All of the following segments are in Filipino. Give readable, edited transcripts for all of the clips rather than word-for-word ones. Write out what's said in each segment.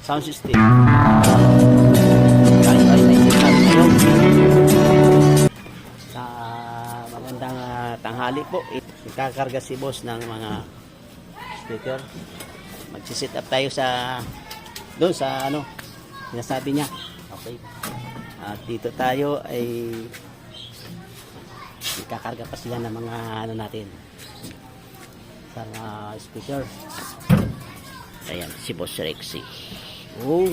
sound system. Tayo ay naisipan ngayon sa magandang tanghali po. Ikakarga si boss ng mga speaker. Magsisit up tayo sa doon sa ano sinasabi niya. Okay. At dito tayo ay ikakarga pa sila ng mga ano natin sa mga speaker. Ayan, si Boss Rexy. Oh.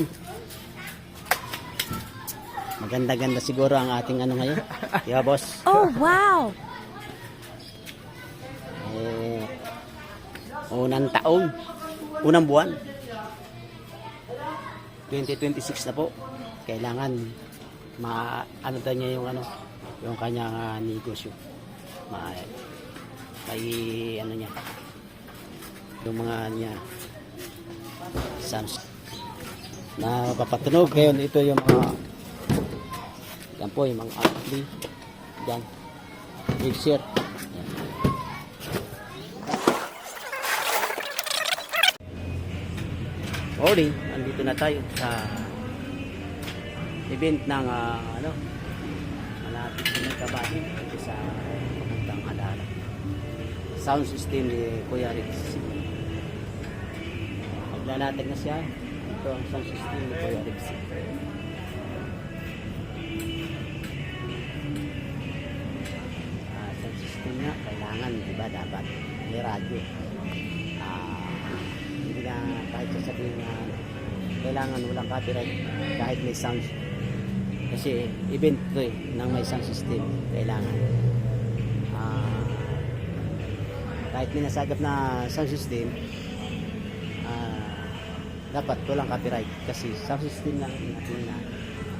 Maganda-ganda siguro ang ating ano ngayon. Diba, boss? Oh, wow! Unang taon. Unang buwan. 2026 na po. Kailangan ano daw niya yung ano, yung kanyang negosyo. May ano niya. Yung mga niya sounds na papatunog ngayon. Ito yung mga yan po yung mga ampli yan mixer. Morning, andito na tayo sa event ng ano malapit na Kabati dito sa papuntang Alala. Sound system ni Kuya Rex. Maglalatag na siya. Ito ang sound system ni Kuya Rex. Sound system niya kailangan, diba, dapat may radyo. Hindi na kahit sasabihin na kailangan walang copyright kahit may sound, kasi event ito ng may sound system kailangan kahit may nasagap na sound system dapat walang copyright kasi sound system lang natin na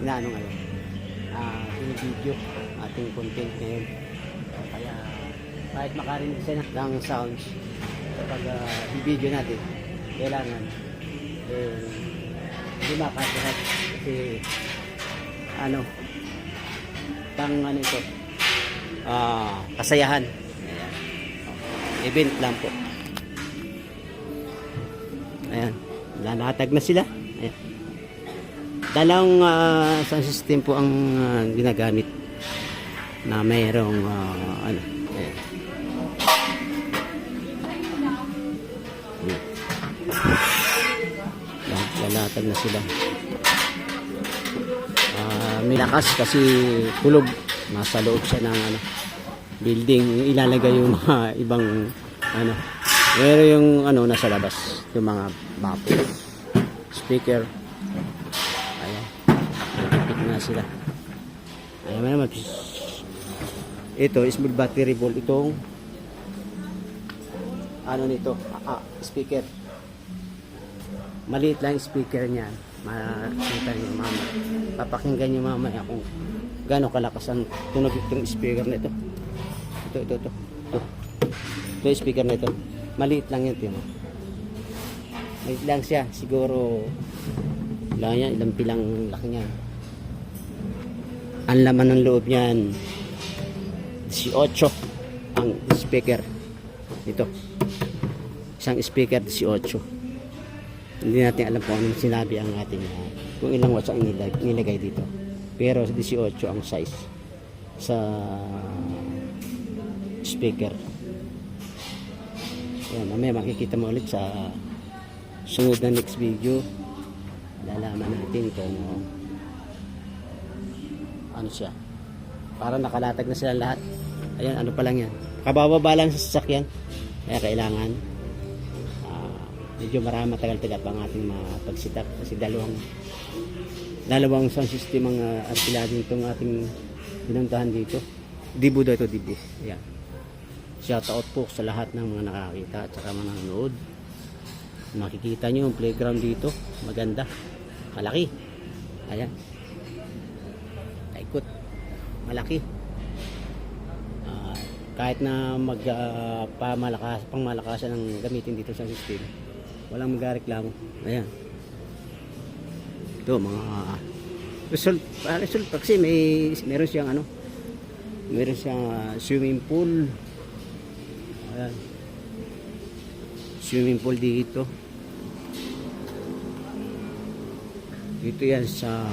inaano ngayon video ating content ngayon, kaya kahit makarinig siya ng sounds kapag video natin kailangan hindi makakasirap kasi ano pang ano ito kasayahan. Ayan. Event lang po. Ayan, lalatag na sila. Ayan. Dalawang sound system po ang ginagamit na mayroong ano. Ayan. Lalatag na sila. May lakas kasi tulog, nasa loob siya ng ano, building. Ilalagay yung mga ibang ano, pero yung ano nasa labas, yung mga baffle speaker. Ayan, nagpipit na sila. Ayan naman, ito small battery volt. Itong ano nito, speaker. Maliit lang speaker niya. Makita niyo mama. Papakinggan niyo mamaya kung gaano kalakas ang tunog itong speaker na ito. Ito. Ito speaker na ito. Maliit lang yun. Maliit lang siya. Siguro ilang pilang laki niya. Ang laman ng loob niyan 18 ang speaker. Ito. Isang speaker 18. Hindi natin alam kung anong sinabi ang ating kung ilang watts ang nilagay dito, pero 18 ang size sa speaker. Yan, mamaya makikita mo ulit sa sunod na next video. Lalaman natin kung ano siya. Para nakalatag na sila lahat. Ayan, ano pa lang yan, kabababa lang sa sasakyan, kaya kailangan medyo matagal-tagal pa ang ating pag-setup kasi dalawang sound system ang arkiladin itong ating pinuntahan dito. Dibu daw ito, Dibu. Ayan. Shout out po sa lahat ng mga nakakita at saka mga nanonood. Makikita nyo yung playground dito, maganda, malaki. Ayan, ikot, malaki. Kahit na pangmalakasan ng gamitin dito sa system, walang magreklamo. Ayan. Ito mga result kasi meron siyang ano, meron siyang swimming pool. Ayan. Swimming pool dito. Dito yan sa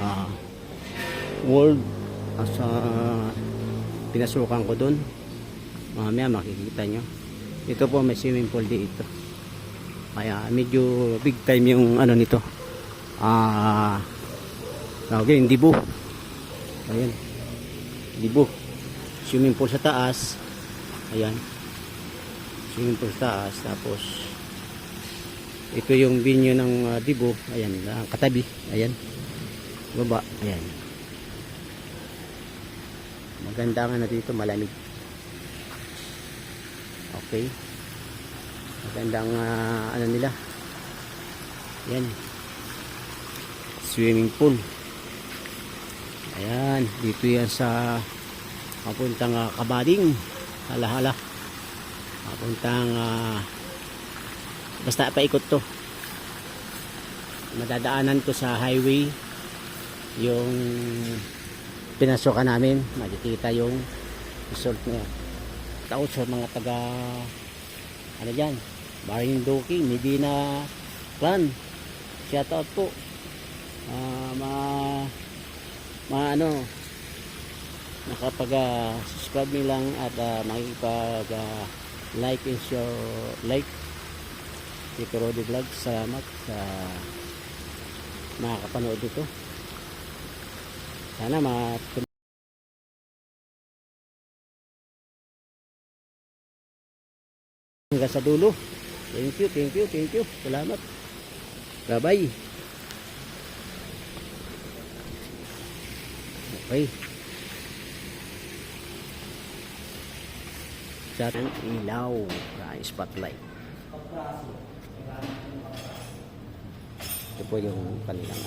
world, sa pinasukan ko doon. Mamaya makikita nyo. Ito po may swimming pool dito. Kaya medyo big time yung ano nito. Tawag yun, Dibu. Ayan. Dibu. Swimming pool sa taas. Ayan. Swimming pool sa taas. Tapos ito yung venue ng Dibu. Ayan, katabi. Ayan. Baba. Ayan. Maganda nga na dito, malamig. Okay. Magandang ano nila. Ayan. Swimming pool. Ayan, dito yan sa papuntang Kabading. Hala-hala. Papuntang basta paikot to. Madadaanan ko sa highway yung pinasokan namin. Makikita yung resort na yan. Tao sa mga taga ano dyan, Marinduque, Medina Clan. Shout out po. Ano, nakapag-subscribe nilang at makikipag like and share, like Tito Rody Vlog. Salamat sa makakapanood dito. Sana hanggang sa dulo. Thank you. Salamat. Bye-bye. Okay. Sa ating ilaw na spotlight. Ito po yung kanilang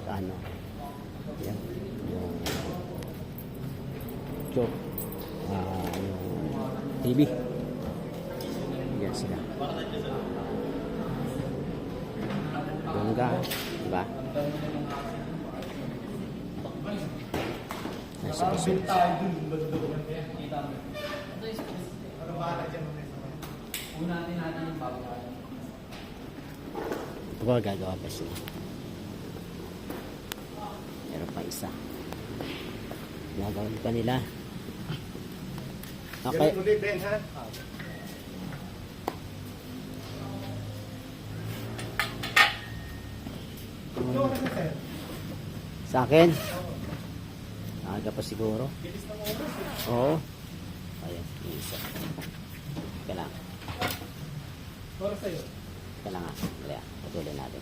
ano. Yan. Yung joke. Yung TV. Yan sila. Bangga. Diba? Nasa kasunod. Ito ba gagawa pa sila? Meron pa isa. Gagawin pa nila. Okay. Sa akin? Aga pa siguro. Oo. Ayan, yung isa. Ika lang. Ika lang nga. Patuloy natin.